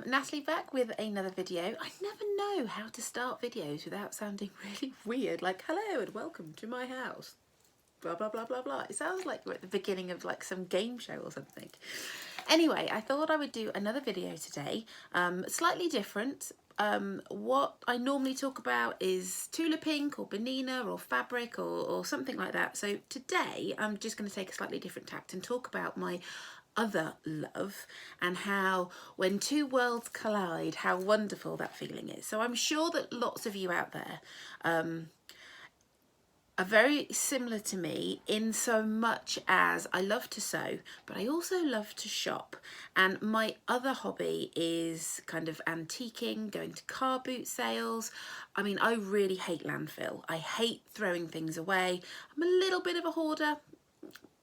Natalie back with another video. I never know how to start videos without sounding really weird, like hello and welcome to my house, blah blah blah blah blah. It sounds like we're at the beginning of like some game show or something. Anyway, I thought I would do another video today, slightly different. What I normally talk about is Tula Pink or Banana or fabric or something like that. So today I'm just going to take a slightly different tact and talk about my other love and how when two worlds collide, how wonderful that feeling is. So I'm sure that lots of you out there are very similar to me in so much as I love to sew, but I also love to shop. And my other hobby is kind of antiquing, going to car boot sales. I mean, I really hate landfill. I hate throwing things away. I'm a little bit of a hoarder.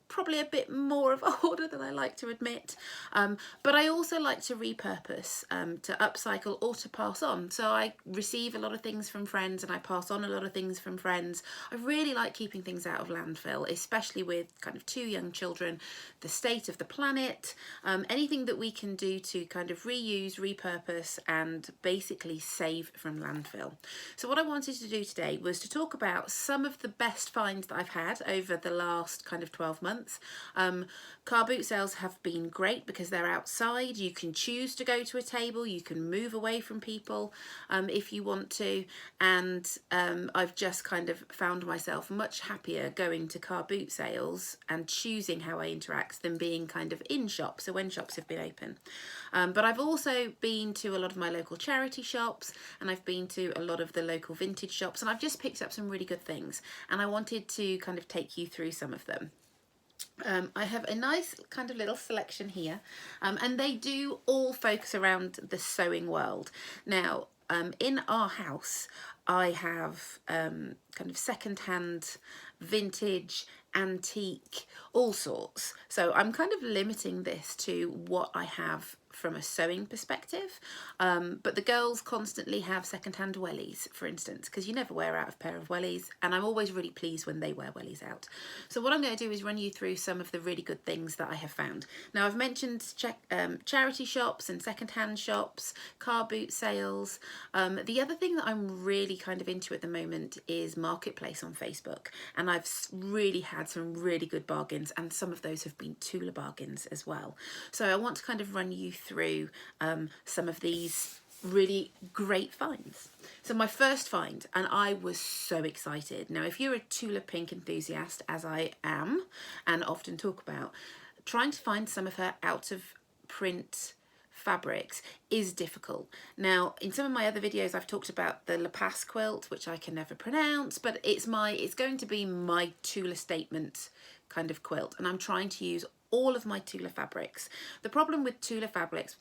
Probably a bit more of a hoarder than I like to admit, but I also like to repurpose, to upcycle or to pass on. So I receive a lot of things from friends and I pass on a lot of things from friends. I really like keeping things out of landfill, especially with kind of two young children, the state of the planet, anything that we can do to kind of reuse, repurpose and basically save from landfill. So what I wanted to do today was to talk about some of the best finds that I've had over the last kind of 12 months. Car boot sales have been great because they're outside. You can choose to go to a table, you can move away from people if you want to, and I've just kind of found myself much happier going to car boot sales and choosing how I interact than being kind of in shops, so when shops have been open. But I've also been to a lot of my local charity shops and I've been to a lot of the local vintage shops, and I've just picked up some really good things and I wanted to kind of take you through some of them. I have a nice kind of little selection here, and they do all focus around the sewing world. Now, in our house, I have kind of second-hand, vintage, antique, all sorts. So I'm kind of limiting this to what I have from a sewing perspective, but the girls constantly have second-hand wellies, for instance, because you never wear out a pair of wellies, and I'm always really pleased when they wear wellies out. So what I'm going to do is run you through some of the really good things that I have found. Now, I've mentioned charity shops and second-hand shops, car boot sales. The other thing that I'm really kind of into at the moment is Marketplace on Facebook, and I've really had some really good bargains, and some of those have been Tula bargains as well. So I want to kind of run you through some of these really great finds. So my first find, and I was so excited. Now, if you're a Tula Pink enthusiast, as I am and often talk about, trying to find some of her out of print fabrics is difficult. Now, in some of my other videos I've talked about the La Paz quilt, which I can never pronounce, but it's going to be my Tula statement kind of quilt, and I'm trying to use all of my Tula fabrics. The problem with Tula fabrics,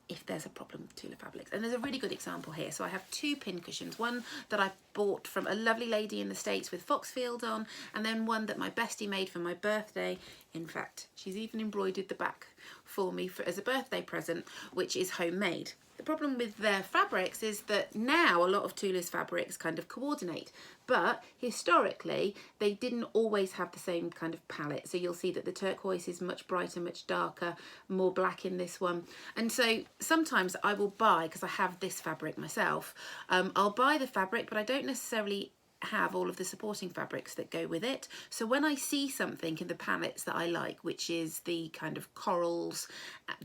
if there's a problem with Tula fabrics, and there's a really good example here. So I have two pin cushions, one that I bought from a lovely lady in the States with Foxfield on, and then one that my bestie made for my birthday. In fact, she's even embroidered the back for me as a birthday present, which is homemade. The problem with their fabrics is that now a lot of Tula's fabrics kind of coordinate, but historically they didn't always have the same kind of palette. So you'll see that the turquoise is much brighter, much darker, more black in this one. And so sometimes I will buy, because I have this fabric myself, I'll buy the fabric, but I don't necessarily have all of the supporting fabrics that go with it. So when I see something in the palettes that I like, which is the kind of corals,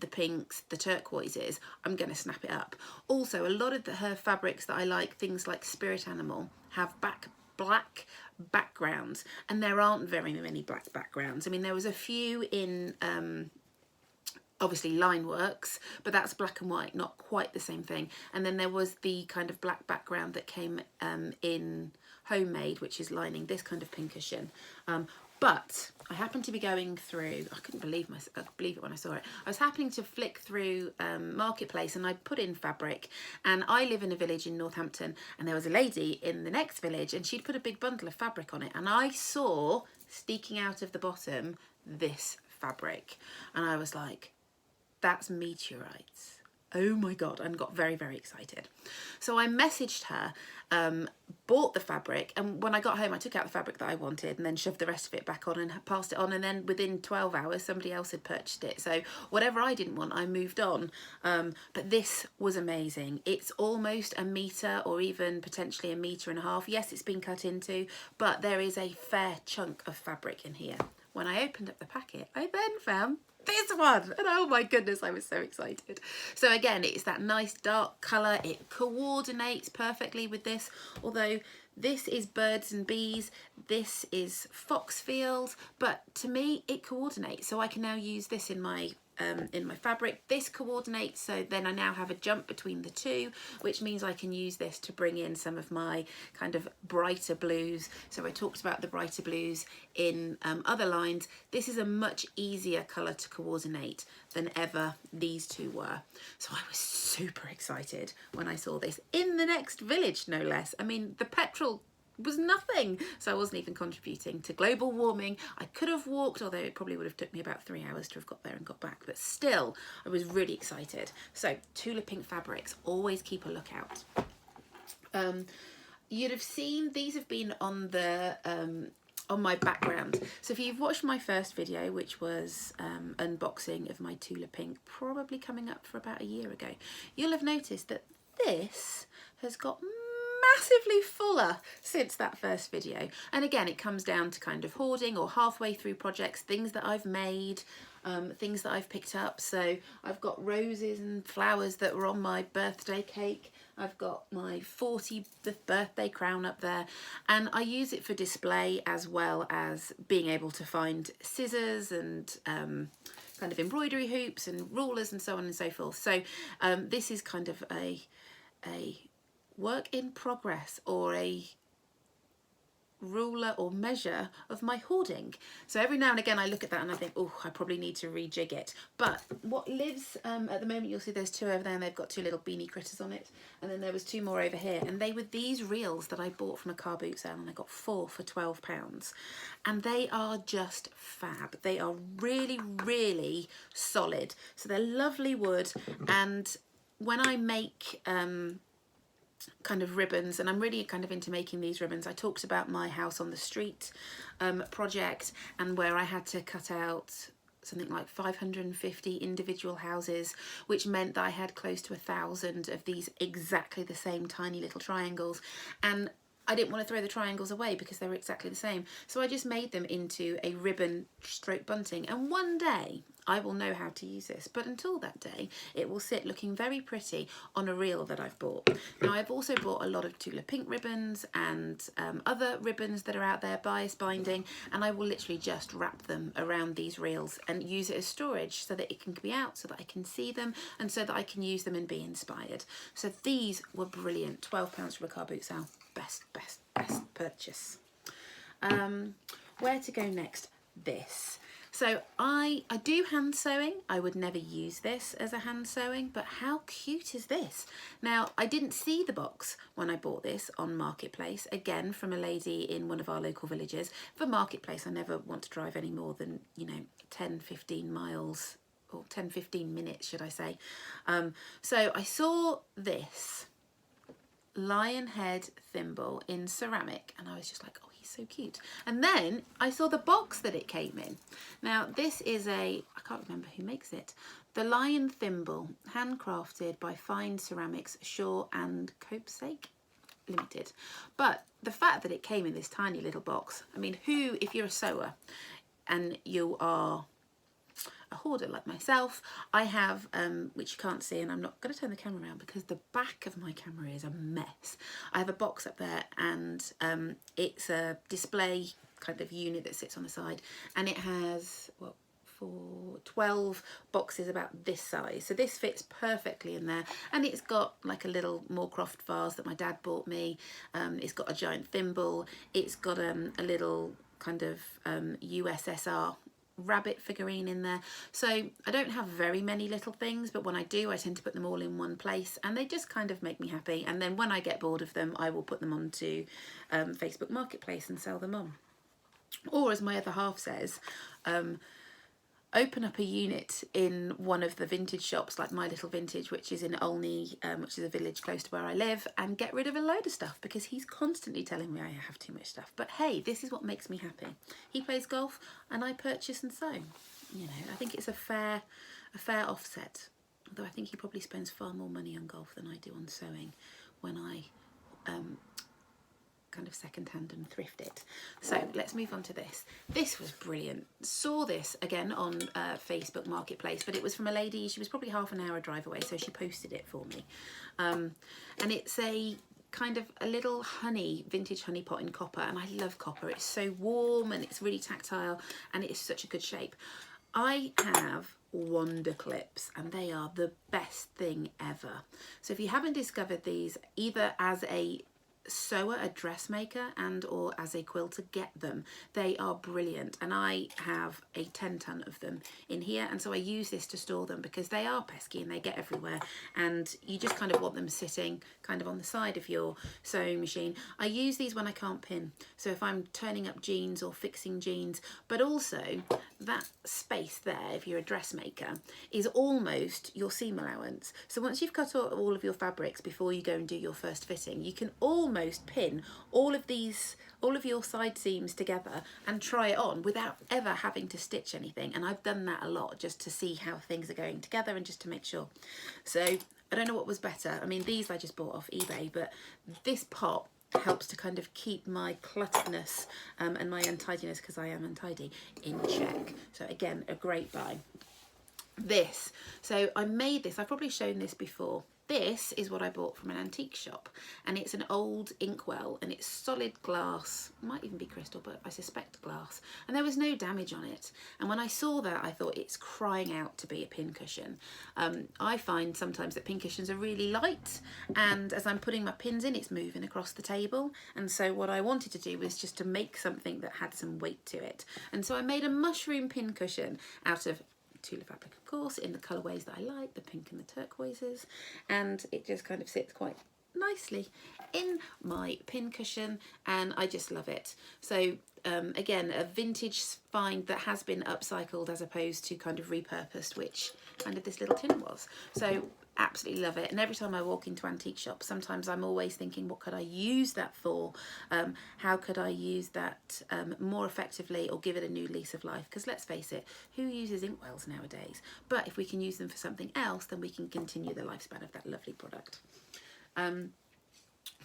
the pinks, the turquoises, I'm going to snap it up. Also, a lot of her fabrics that I like, things like Spirit Animal, have black backgrounds, and there aren't very many black backgrounds. I mean, there was a few in obviously Line Works, but that's black and white, not quite the same thing. And then there was the kind of black background that came in Homemade, which is lining this kind of pincushion. But I happened to be going through, I couldn't believe it when I saw it. I was happening to flick through Marketplace, and I put in fabric, and I live in a village in Northampton, and there was a lady in the next village, and she'd put a big bundle of fabric on it, and I saw sticking out of the bottom this fabric, and I was like, that's meteorites. oh my God, and got very, very excited. So I messaged her, bought the fabric, and when I got home I took out the fabric that I wanted and then shoved the rest of it back on and passed it on, and then within 12 hours somebody else had purchased it. So whatever I didn't want, I moved on. But this was amazing. It's almost a metre, or even potentially a metre and a half. Yes, it's been cut into, but there is a fair chunk of fabric in here. When I opened up the packet, I then found this one, and oh my goodness, I was so excited. So again, it's that nice dark colour. It coordinates perfectly with this, although this is birds and bees, this is foxfield, but to me it coordinates. So I can now use this in my fabric. This coordinates, so then I now have a jump between the two, which means I can use this to bring in some of my kind of brighter blues. So I talked about the brighter blues in other lines. This is a much easier colour to coordinate than ever these two were. So I was super excited when I saw this in the next village, no less. I mean, the petrol was nothing, so I wasn't even contributing to global warming. I could have walked, although it probably would have took me about 3 hours to have got there and got back, but still I was really excited. So Tula Pink Fabrics, always keep a lookout. You'd have seen these have been on the on my background. So if you've watched my first video, which was unboxing of my Tula Pink, probably coming up for about a year ago, you'll have noticed that this has got massively fuller since that first video. And again, it comes down to kind of hoarding or halfway through projects, things that I've made, things that I've picked up. So I've got roses and flowers that were on my birthday cake. I've got my 40th birthday crown up there, and I use it for display as well as being able to find scissors and kind of embroidery hoops and rulers and so on and so forth. So this is kind of a work in progress, or a ruler or measure of my hoarding. So every now and again I look at that and I think, oh, I probably need to rejig it. But what lives at the moment, you'll see there's two over there and they've got two little beanie critters on it, and then there was two more over here, and they were these reels that I bought from a car boot sale, and I got 4 for £12, and they are just fab. They are really, really solid, so they're lovely wood. And when I make kind of ribbons, and I'm really kind of into making these ribbons, I talked about my house on the street project, and where I had to cut out something like 550 individual houses, which meant that I had close to 1,000 of these exactly the same tiny little triangles, and I didn't want to throw the triangles away because they were exactly the same. So I just made them into a ribbon stroke bunting, and one day I will know how to use this, but until that day it will sit looking very pretty on a reel that I've bought. Now I've also bought a lot of Tula Pink ribbons and other ribbons that are out there, bias binding, and I will literally just wrap them around these reels and use it as storage so that it can be out, so that I can see them, and so that I can use them and be inspired. So these were brilliant. £12 for a car boot sale. Best purchase. Where to go next? This. So I do hand sewing. I would never use this as a hand sewing, but how cute is this? Now, I didn't see the box when I bought this on Marketplace, again from a lady in one of our local villages. For Marketplace, I never want to drive any more than, 10-15 miles, or 10-15 minutes, should I say. So I saw this lion head thimble in ceramic, and I was just like, oh, he's so cute. And then I saw the box that it came in. Now this is I can't remember who makes it, the lion thimble, handcrafted by Fine Ceramics, Shaw and Copesake Limited. But the fact that it came in this tiny little box, I mean, who, if you're a sewer and you are a hoarder like myself, I have, which you can't see, and I'm not going to turn the camera around because the back of my camera is a mess. I have a box up there, and it's a display kind of unit that sits on the side, and it has, 12 boxes about this size. So this fits perfectly in there, and it's got like a little Moorcroft vase that my dad bought me. It's got a giant thimble. It's got a little kind of USSR rabbit figurine in there. So I don't have very many little things, but when I do, I tend to put them all in one place, and they just kind of make me happy. And then when I get bored of them, I will put them onto Facebook Marketplace and sell them on. Or as my other half says, open up a unit in one of the vintage shops like My Little Vintage, which is in Olney, which is a village close to where I live, and get rid of a load of stuff because he's constantly telling me I have too much stuff. But hey, this is what makes me happy. He plays golf and I purchase and sew. You know, I think it's a fair offset. Although I think he probably spends far more money on golf than I do on sewing when I kind of second-hand and thrift it. So let's move on to this. This was brilliant. Saw this again on Facebook Marketplace, but it was from a lady. She was probably half an hour drive away, so she posted it for me. And it's a kind of a little vintage honey pot in copper, and I love copper. It's so warm and it's really tactile and it is such a good shape. I have wonder clips and they are the best thing ever. So if you haven't discovered these either as a sewer, a dressmaker, and or as a quilter, get them. They are brilliant, and I have a 10-ton of them in here, and so I use this to store them because they are pesky and they get everywhere, and you just kind of want them sitting kind of on the side of your sewing machine. I use these when I can't pin, so if I'm turning up jeans or fixing jeans, but also that space there, if you're a dressmaker, is almost your seam allowance. So once you've cut out all of your fabrics before you go and do your first fitting, you can almost pin all of your side seams together and try it on without ever having to stitch anything. And I've done that a lot just to see how things are going together and just to make sure. So I don't know what was better. I mean, these I just bought off eBay, but this pot helps to kind of keep my clutteredness and my untidiness, because I am untidy, in check. So again, a great buy. This, so I made this, I've probably shown this before. This is what I bought from an antique shop, and it's an old inkwell, and it's solid glass, might even be crystal, but I suspect glass, and there was no damage on it. And when I saw that, I thought it's crying out to be a pincushion. I find sometimes that pincushions are really light, and as I'm putting my pins in, it's moving across the table, and so what I wanted to do was just to make something that had some weight to it. And so I made a mushroom pincushion out of Tula Fabric, of course, in the colourways that I like, the pink and the turquoises, and it just kind of sits quite nicely in my pincushion, and I just love it. So again, a vintage find that has been upcycled as opposed to kind of repurposed, which kind of this little tin was. So absolutely love it. And every time I walk into antique shops, sometimes I'm always thinking, what could I use that for? How could I use that more effectively, or give it a new lease of life? Because let's face it, who uses inkwells nowadays? But if we can use them for something else, then we can continue the lifespan of that lovely product.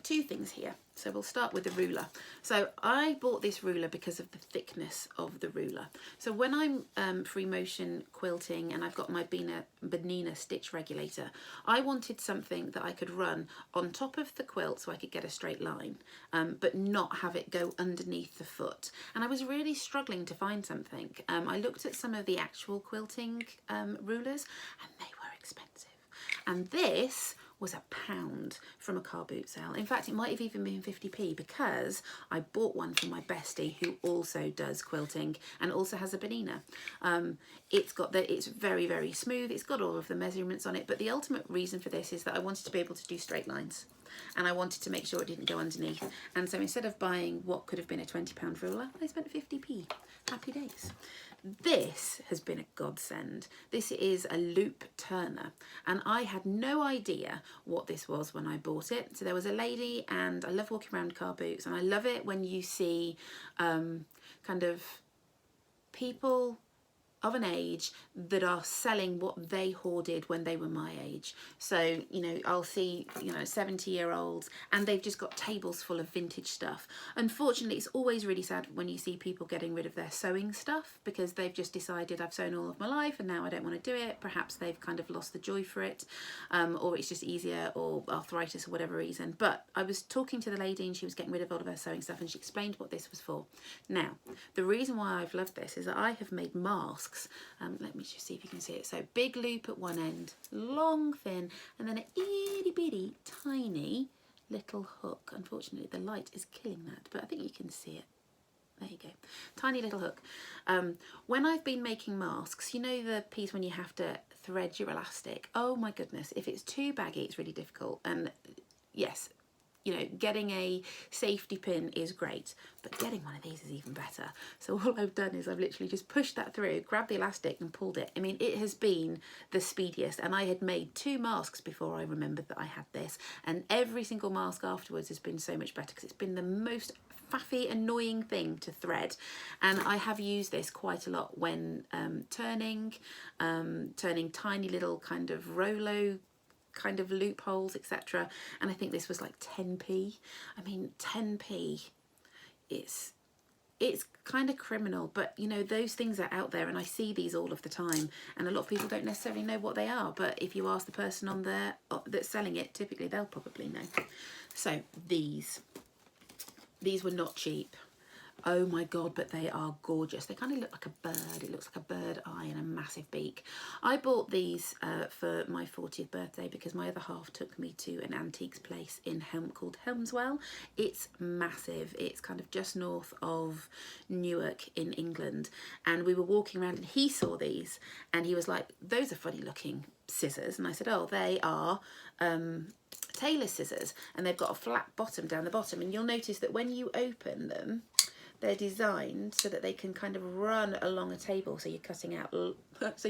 Two things here. So we'll start with the ruler. So I bought this ruler because of the thickness of the ruler. So when I'm free motion quilting and I've got my Benina stitch regulator, I wanted something that I could run on top of the quilt so I could get a straight line, but not have it go underneath the foot. And I was really struggling to find something. I looked at some of the actual quilting rulers, and they were expensive. And this was £1 from a car boot sale. In fact, it might have even been 50p, because I bought one from my bestie who also does quilting and also has a Benina. It's very, very smooth. It's got all of the measurements on it, but the ultimate reason for this is that I wanted to be able to do straight lines, and I wanted to make sure it didn't go underneath. And so instead of buying what could have been a £20 ruler, I spent 50p. Happy days. This has been a godsend. This is a loop turner, and I had no idea what this was when I bought it. So there was a lady, and I love walking around car boots, and I love it when you see kind of people of an age that are selling what they hoarded when they were my age. So, you know, I'll see, 70-year-olds, and they've just got tables full of vintage stuff. Unfortunately, it's always really sad when you see people getting rid of their sewing stuff because they've just decided, I've sewn all of my life and now I don't want to do it. Perhaps they've kind of lost the joy for it, or it's just easier, or arthritis, or whatever reason. But I was talking to the lady, and she was getting rid of all of her sewing stuff, and she explained what this was for. Now, the reason why I've loved this is that I have made masks. Let me just see if you can see it. So big loop at one end, long thin, and then an itty bitty tiny little hook. Unfortunately, the light is killing that, but I think you can see it. There you go. Tiny little hook. When I've been making masks, you know the piece when you have to thread your elastic? Oh my goodness, if it's too baggy, it's really difficult. And yes, you know, getting a safety pin is great, but getting one of these is even better. So all I've done is I've literally just pushed that through, grabbed the elastic and pulled it. I mean, it has been the speediest, and I had made 2 masks before I remembered that I had this, and every single mask afterwards has been so much better because it's been the most faffy, annoying thing to thread. And I have used this quite a lot when turning tiny little kind of Rolo kind of loopholes, etc. And I think this was like 10p. I mean, 10p, it's kind of criminal, but you know, those things are out there and I see these all of the time, and a lot of people don't necessarily know what they are, but if you ask the person on there that's selling it, typically they'll probably know. So these were not cheap. Oh my god, but they are gorgeous. They kind of look like a bird. It looks like a bird eye and a massive beak. I bought these for my 40th birthday because my other half took me to an antiques place in called Helmswell. It's massive. It's kind of just north of Newark in England, and we were walking around and he saw these and he was like, those are funny looking scissors. And I said, oh, they are Tailor scissors, and they've got a flat bottom down the bottom, and you'll notice that when you open them, they're designed so that they can kind of run along a table, so you're cutting out lots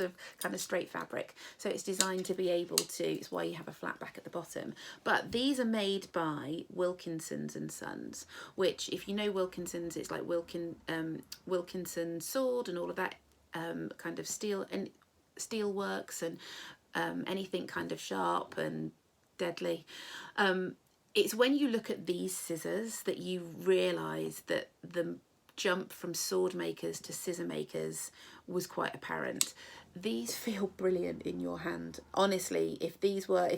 of kind of straight fabric. So it's designed to be able to, it's why you have a flat back at the bottom. But these are made by Wilkinson's and Sons, which, if you know Wilkinson's, it's like Wilkinson sword and all of that kind of steel and steel works and anything kind of sharp and deadly. It's when you look at these scissors that you realise that the jump from sword makers to scissor makers was quite apparent. These feel brilliant in your hand. Honestly, if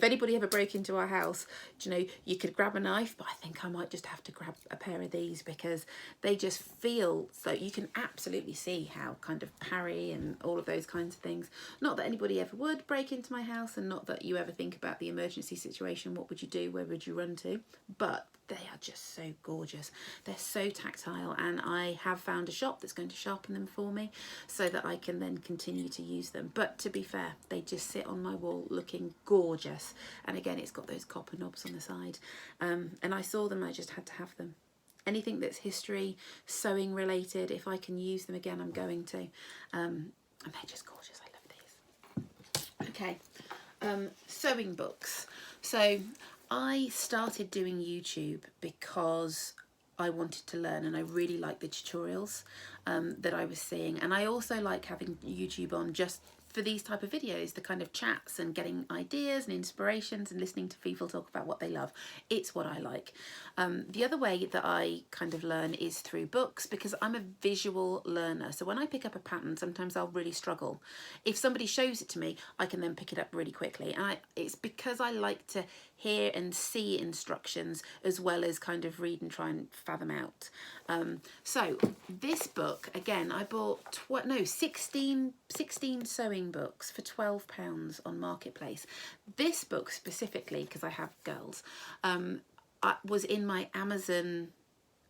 anybody ever broke into our house, you know, you could grab a knife, but I think I might just have to grab a pair of these because they just feel so, you can absolutely see how kind of parry and all of those kinds of things. Not that anybody ever would break into my house, and not that you ever think about the emergency situation, what would you do, where would you run to, but they are just so gorgeous. They're so tactile, and I have found a shop that's going to sharpen them for me so that I can then continue to use them. But to be fair, they just sit on my wall looking gorgeous, and again, it's got those copper knobs on the side, and I saw them, I just had to have them. Anything that's history, sewing related, if I can use them again, I'm going to, and they're just gorgeous. I love these. Okay, sewing books. So I started doing YouTube because I wanted to learn, and I really like the tutorials that I was seeing, and I also like having YouTube on just for these type of videos, the kind of chats and getting ideas and inspirations and listening to people talk about what they love. It's what I like. The other way that I kind of learn is through books, because I'm a visual learner. So when I pick up a pattern, sometimes I'll really struggle. If somebody shows it to me, I can then pick it up really quickly. And it's because I like to hear and see instructions as well as kind of read and try and fathom out. So this book, again, I bought 16 sewing books for £12 on Marketplace. This book specifically, because I have girls, was in my Amazon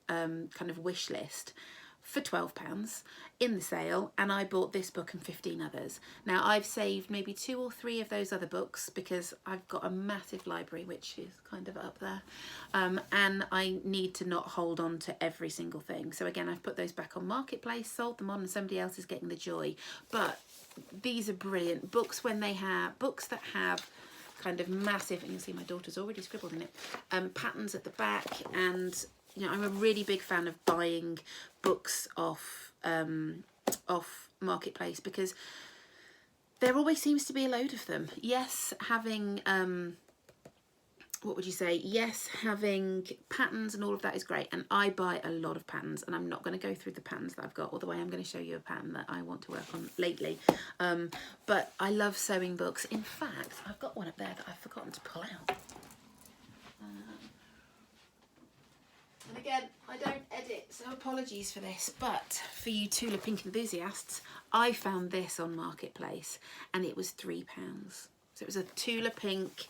kind of wish list for £12 in the sale, and I bought this book and 15 others. Now I've saved maybe 2 or 3 of those other books because I've got a massive library which is kind of up there, and I need to not hold on to every single thing. So again, I've put those back on Marketplace, sold them on, and somebody else is getting the joy. But these are brilliant books when they have books that have kind of massive, and you'll see my daughter's already scribbled in it, patterns at the back. And you know, I'm a really big fan of buying books off Marketplace because there always seems to be a load of them. Yes, having what would you say? Yes, having patterns and all of that is great, and I buy a lot of patterns, and I'm not going to go through the patterns that I've got, although I am going to show you a pattern that I want to work on lately. But I love sewing books. In fact, I've got one up there that I've forgotten to pull out. And again, I don't edit, so apologies for this, but for you Tula Pink enthusiasts, I found this on Marketplace and it was £3. So it was a Tula Pink,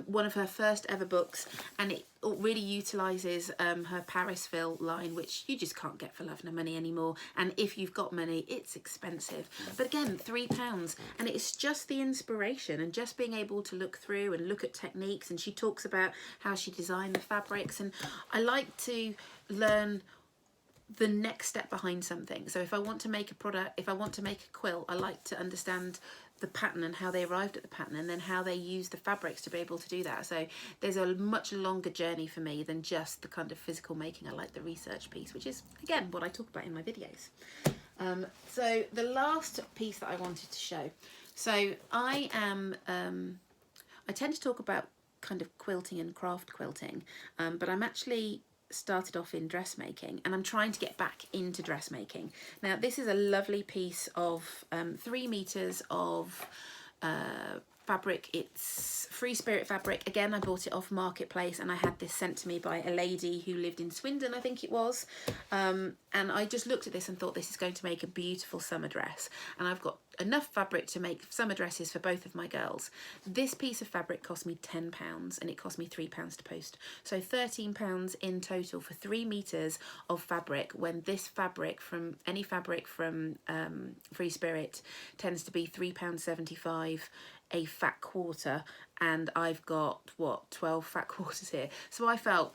one of her first ever books, and it really utilises her Paris fill line, which you just can't get for love nor money anymore. And if you've got money, it's expensive. But again, £3, and it's just the inspiration and just being able to look through and look at techniques. And she talks about how she designed the fabrics, and I like to learn the next step behind something. So if I want to make a product, if I want to make a quilt, I like to understand the pattern and how they arrived at the pattern, and then how they use the fabrics to be able to do that. So there's a much longer journey for me than just the kind of physical making. I like the research piece, which is again what I talk about in my videos. So the last piece that I wanted to show, so I tend to talk about kind of quilting and craft quilting, but I'm actually started off in dressmaking, and I'm trying to get back into dressmaking. Now this is a lovely piece of 3 meters of fabric. It's Free Spirit fabric. Again, I bought it off Marketplace, and I had this sent to me by a lady who lived in Swindon, I think it was, and I just looked at this and thought, this is going to make a beautiful summer dress, and I've got enough fabric to make summer dresses for both of my girls. This piece of fabric cost me £10, and it cost me £3 to post, so £13 in total for 3 meters of fabric, when this fabric, from any fabric from Free Spirit, tends to be £3.75 a fat quarter, and I've got what, 12 fat quarters here. So I felt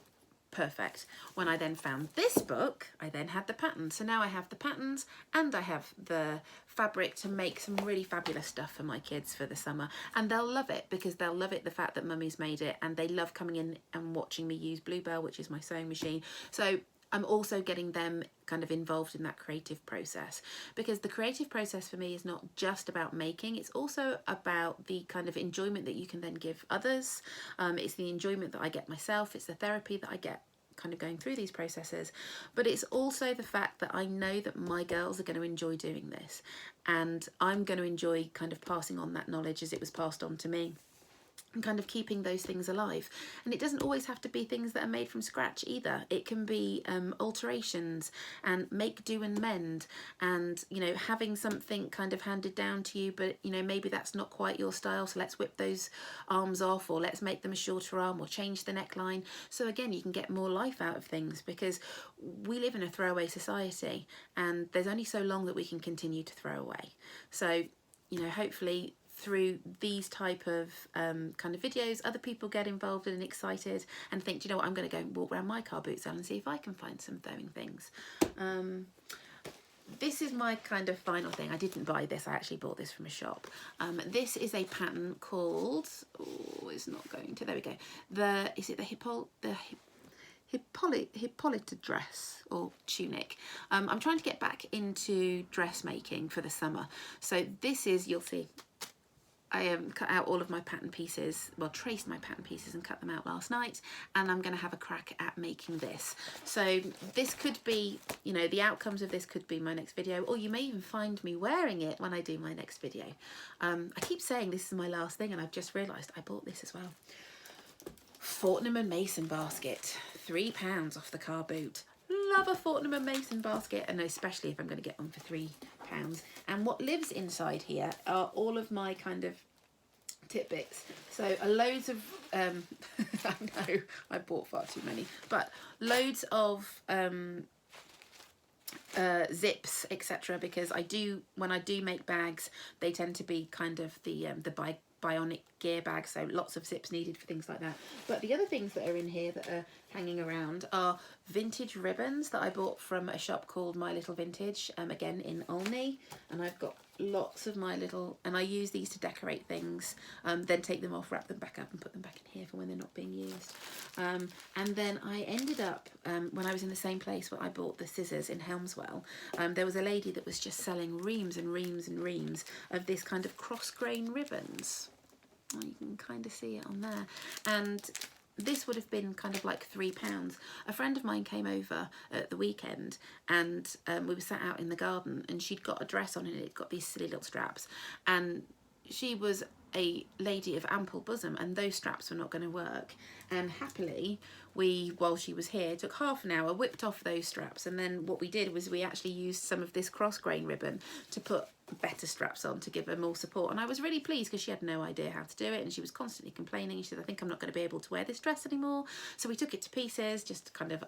perfect. When I then found this book, I then had the pattern. So now I have the patterns and I have the fabric to make some really fabulous stuff for my kids for the summer, and they'll love it, because they'll love it, the fact that mummy's made it, and they love coming in and watching me use Bluebell, which is my sewing machine. So I'm also getting them kind of involved in that creative process, because the creative process for me is not just about making, it's also about the kind of enjoyment that you can then give others. It's the enjoyment that I get myself, it's the therapy that I get kind of going through these processes, but it's also the fact that I know that my girls are going to enjoy doing this, and I'm going to enjoy kind of passing on that knowledge as it was passed on to me, and kind of keeping those things alive. And it doesn't always have to be things that are made from scratch either. It can be alterations and make, do and mend, and you know, having something kind of handed down to you, but you know, maybe that's not quite your style, so let's whip those arms off, or let's make them a shorter arm, or change the neckline. So again, you can get more life out of things, because we live in a throwaway society, and there's only so long that we can continue to throw away. So you know, hopefully through these type of kind of videos, other people get involved and excited and think, do you know what, I'm going to go and walk around my car boot sale and see if I can find some throwing things. This is my kind of final thing. I didn't buy this, I actually bought this from a shop. This is a pattern called, oh, it's not going to, there we go. Is it the Hippolyta dress or tunic? I'm trying to get back into dressmaking for the summer. So this is, you'll see, I cut out all of my pattern pieces, well, traced my pattern pieces and cut them out last night, and I'm going to have a crack at making this. So this could be, you know, the outcomes of this could be my next video, or you may even find me wearing it when I do my next video. I keep saying this is my last thing, and I've just realised I bought this as well. Fortnum & Mason basket, £3 off the car boot. Love a Fortnum & Mason basket, and especially if I'm going to get one for £3. And what lives inside here are all of my kind of tidbits. So loads of I know I bought far too many, but loads of zips, etc., because when I do make bags, they tend to be kind of the bionic gear bag, so lots of zips needed for things like that. But the other things that are in here that are hanging around are vintage ribbons that I bought from a shop called My Little Vintage, again in Olney, and I've got lots of my little, and I use these to decorate things, then take them off, wrap them back up and put them back in here for when they're not being used. And then I ended up, when I was in the same place where I bought the scissors in Helmswell, there was a lady that was just selling reams and reams and reams of this kind of cross grain ribbons. Oh, you can kind of see it on there, and this would have been kind of like £3. A friend of mine came over at the weekend, and we were sat out in the garden, and she'd got a dress on and it got these silly little straps, and she was a lady of ample bosom, and those straps were not going to work. And happily, while she was here, took half an hour, whipped off those straps, and then what we did was we actually used some of this cross grain ribbon to put better straps on to give her more support. And I was really pleased because she had no idea how to do it, and she was constantly complaining. She said, I think I'm not going to be able to wear this dress anymore. So we took it to pieces, just to kind of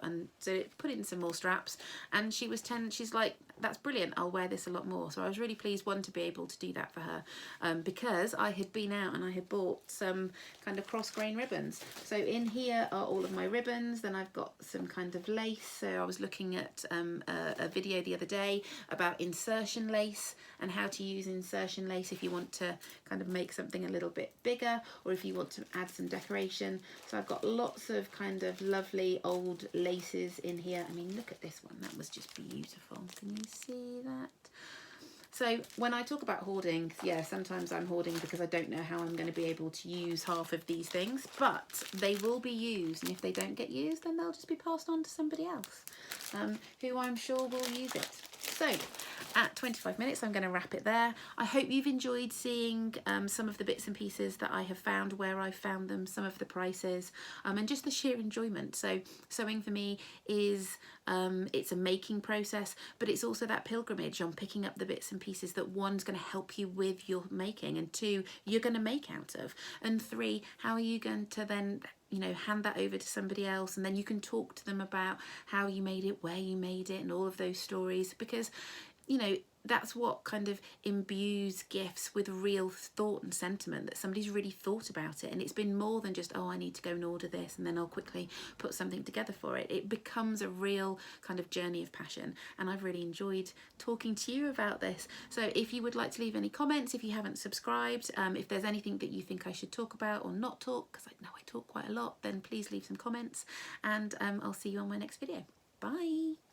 put in some more straps, and she was 10. She's like, that's brilliant, I'll wear this a lot more. So I was really pleased, one, to be able to do that for her, because I had been out and I had bought some kind of cross grain ribbons. So in here are all of my ribbons. Then I've got some kind of lace. So I was looking at a video the other day about insertion lace and how to use insertion lace if you want to kind of make something a little bit bigger, or if you want to add some decoration. So I've got lots of kind of lovely old laces in here. I mean, look at this one, that was just beautiful. Can you see that? So when I talk about hoarding, yeah, sometimes I'm hoarding because I don't know how I'm going to be able to use half of these things, but they will be used, and if they don't get used, then they'll just be passed on to somebody else, who I'm sure will use it. So at 25 minutes, I'm going to wrap it there. I hope you've enjoyed seeing some of the bits and pieces that I have found, where I found them, some of the prices, and just the sheer enjoyment. So sewing for me is, it's a making process, but it's also that pilgrimage on picking up the bits and pieces that, one's going to help you with your making, and two, you're going to make out of, and three, how are you going to then, you know, hand that over to somebody else, and then you can talk to them about how you made it, where you made it, and all of those stories, because, you know, that's what kind of imbues gifts with real thought and sentiment, that somebody's really thought about it, and it's been more than just, oh, I need to go and order this and then I'll quickly put something together for it. It becomes a real kind of journey of passion, and I've really enjoyed talking to you about this. So if you would like to leave any comments, if you haven't subscribed, if there's anything that you think I should talk about or not talk, because I know I talk quite a lot, then please leave some comments, and I'll see you on my next video. Bye.